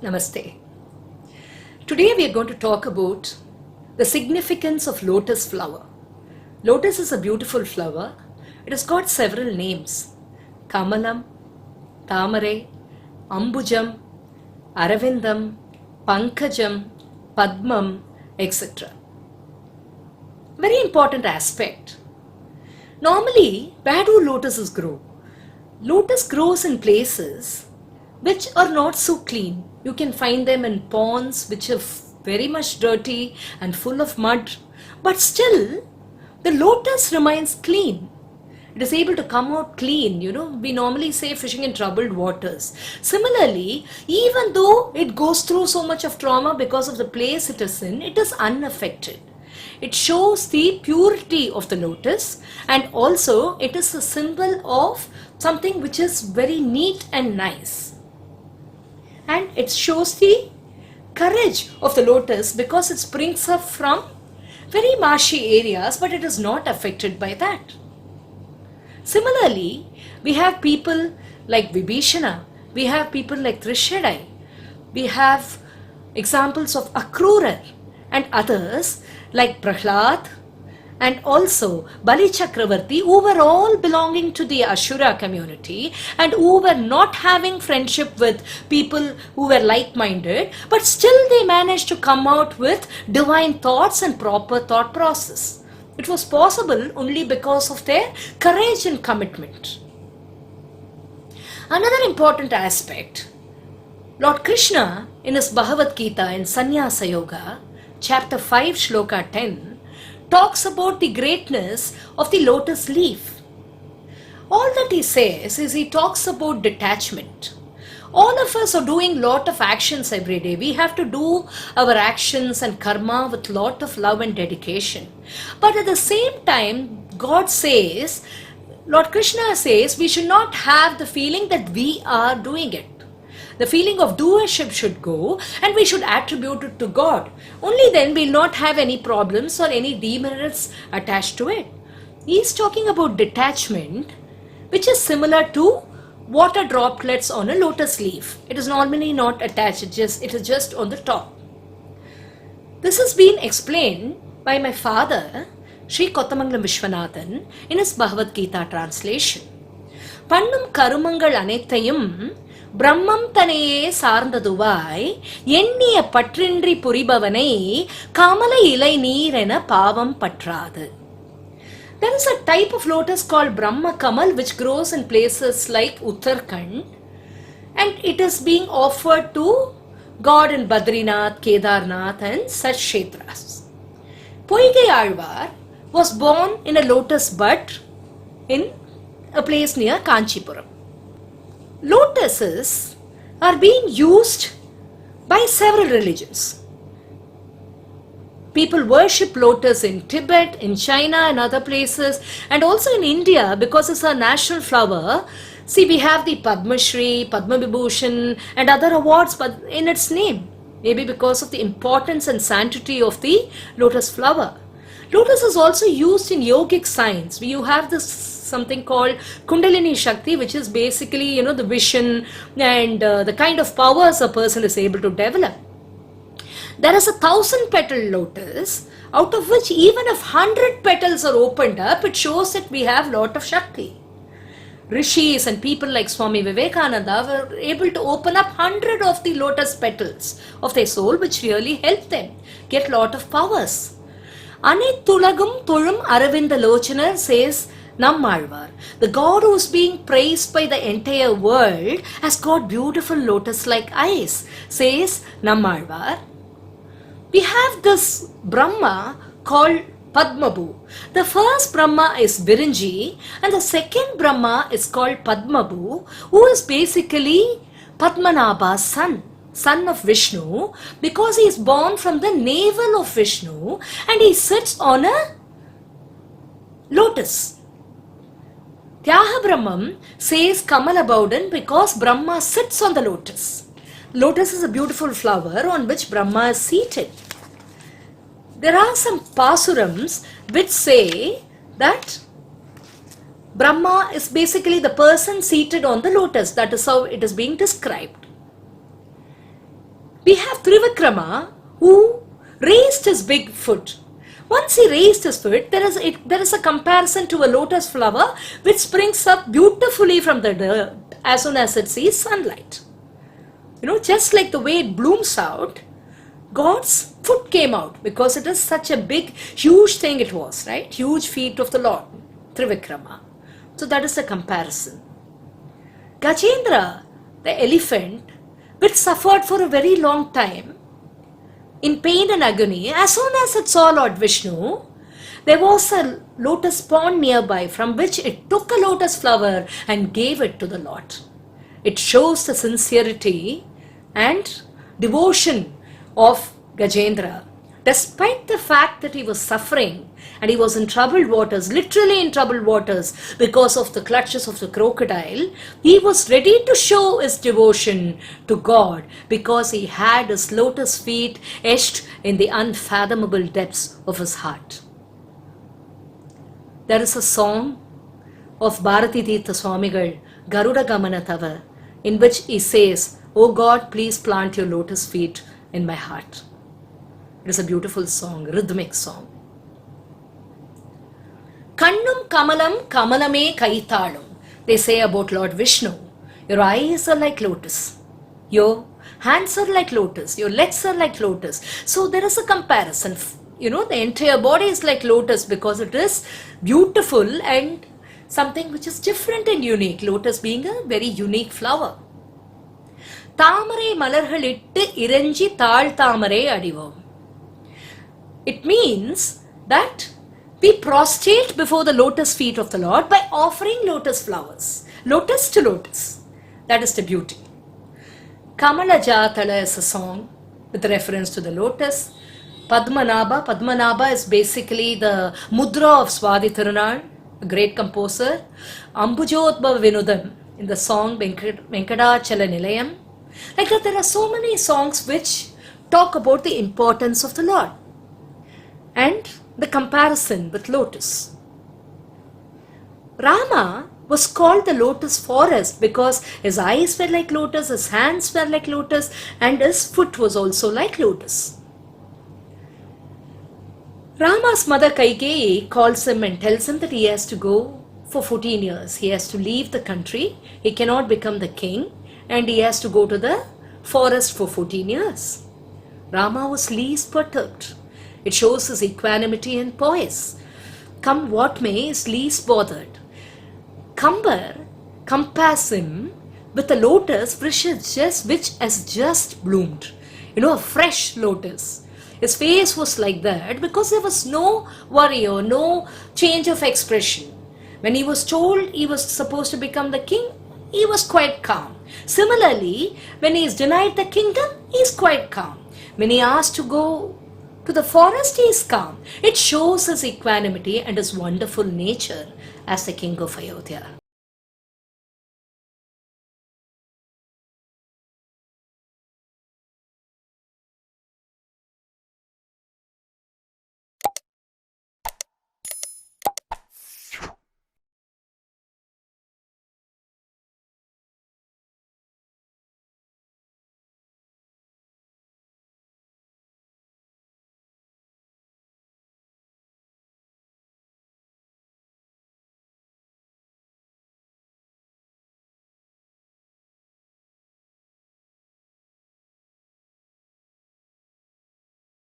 Namaste. Today we are going to talk about the significance of lotus flower. Lotus is a beautiful flower. It has got several names. Kamalam, Tamare, Ambujam, Aravindam, Pankajam, Padmam, etc. Very important aspect. Normally, where do lotuses grow? Lotus grows in places which are not so clean. You can find them in ponds which are very much dirty and full of mud. But still, the lotus remains clean. It is able to come out clean. We normally say fishing in troubled waters. Similarly, even though it goes through so much of trauma because of the place it is in, it is unaffected. It shows the purity of the lotus, and also it is a symbol of something which is very neat and nice. And it shows the courage of the lotus because it springs up from very marshy areas, but it is not affected by that. Similarly, we have people like Vibhishana, we have people like Trishadai, we have examples of Akrurar and others like Prahlad and also Bali Chakravarti, who were all belonging to the Ashura community and who were not having friendship with people who were like-minded, but still they managed to come out with divine thoughts and proper thought process. It was possible only because of their courage and commitment. Another important aspect, Lord Krishna in his Bhagavad Gita in Sannyasa Yoga, chapter 5, shloka 10, talks about the greatness of the lotus leaf. All that he says is he talks about detachment. All of us are doing lot of actions every day. We have to do our actions and karma with lot of love and dedication. But at the same time, God says, Lord Krishna says, we should not have the feeling that we are doing it. The feeling of doership should go and we should attribute it to God. Only then we will not have any problems or any demerits attached to it. He is talking about detachment, which is similar to water droplets on a lotus leaf. It is normally not attached, it is just on the top. This has been explained by my father, Sri Kothamangalam Vishwanathan, in his Bhagavad Gita translation. Pannum karumangal anettayum பிரம்மம் தனையே சார்ந்ததுவாய் எண்ணிய பற்றின்றி புரிபவனை கமல இலை நீரென பாவம் பற்றாது. There is a type of lotus called Brahma Kamal which grows in places like Uttarakhand, and it is being offered to God in Badrinath, Kedarnath and such kshetras. Poigai Alvar was born in a lotus bud in a place near Kanchipuram. Lotuses are being used by several religions. People worship lotus in Tibet, in China and other places, and also in India because it's our national flower. See, we have the Padma Shri, Padma Vibhushan and other awards in its name, maybe because of the importance and sanctity of the lotus flower. Lotus is also used in yogic science. You have this something called Kundalini Shakti, which is basically, the vision and the kind of powers a person is able to develop. There is 1,000-petal lotus, out of which even if 100 petals are opened up, it shows that we have lot of Shakti. Rishis and people like Swami Vivekananda were able to open up 100 of the lotus petals of their soul, which really helped them get lot of powers. Anithulagum Thulum Aravinda Lochanar says, Nammalvar, the God who is being praised by the entire world, has got beautiful lotus-like eyes, says Nammalvar. We have this Brahma called Padmabhu. The first Brahma is Virinji and the second Brahma is called Padmabhu, who is basically Padmanabha's son of Vishnu, because he is born from the navel of Vishnu and he sits on a lotus. Tyaha Brahmam says Kamal about it because Brahma sits on the lotus. Lotus is a beautiful flower on which Brahma is seated. There are some pasurams which say that Brahma is basically the person seated on the lotus. That is how it is being described. we have Trivikrama who raised his big foot. Once he raised his foot, there is a comparison to a lotus flower which springs up beautifully from the dirt as soon as it sees sunlight. Just like the way it blooms out, God's foot came out because it is such a big, huge thing it was, right? Huge feet of the Lord, Trivikrama. So that is the comparison. Gajendra, the elephant, which suffered for a very long time in pain and agony, as soon as it saw Lord Vishnu, there was a lotus pond nearby from which it took a lotus flower and gave it to the Lord. It shows the sincerity and devotion of Gajendra. Despite the fact that he was suffering and he was in troubled waters, literally in troubled waters because of the clutches of the crocodile, he was ready to show his devotion to God because he had his lotus feet etched in the unfathomable depths of his heart. There is a song of Bharati Tirtha Swamigal, Garuda Gamana Tava, in which he says, "O God, please plant your lotus feet in my heart." It is a beautiful song, rhythmic song. Kannum Kamalam Kamalame Kaithalum. They say about Lord Vishnu, your eyes are like lotus, your hands are like lotus, your legs are like lotus. So there is a comparison. The entire body is like lotus because it is beautiful and something which is different and unique. Lotus being a very unique flower. Tamare malarhalittu iranji taal tamare adivom. It means that we prostrate before the lotus feet of the Lord by offering lotus flowers. Lotus to lotus. That is the beauty. Kamala Jatala is a song with reference to the lotus. Padmanabha is basically the mudra of Swadi Thirunal, a great composer. Ambujotbhava Vinudam in the song Venkadachala Nilayam. Like that, there are so many songs which talk about the importance of the Lord and the comparison with lotus. Rama was called the lotus forest because his eyes were like lotus, his hands were like lotus, and his foot was also like lotus. Rama's mother Kaikeyi calls him and tells him that he has to go for 14 years. He has to leave the country, he cannot become the king, and he has to go to the forest for 14 years. Rama was least perturbed. It shows his equanimity and poise. Come what may, he is least bothered. Kambar compares him with a lotus which has just bloomed. A fresh lotus. His face was like that because there was no worry or no change of expression. When he was told he was supposed to become the king, he was quite calm. Similarly, when he is denied the kingdom, he is quite calm. When he asked to go to the forest, he is calm. It shows his equanimity and his wonderful nature as the king of Ayodhya.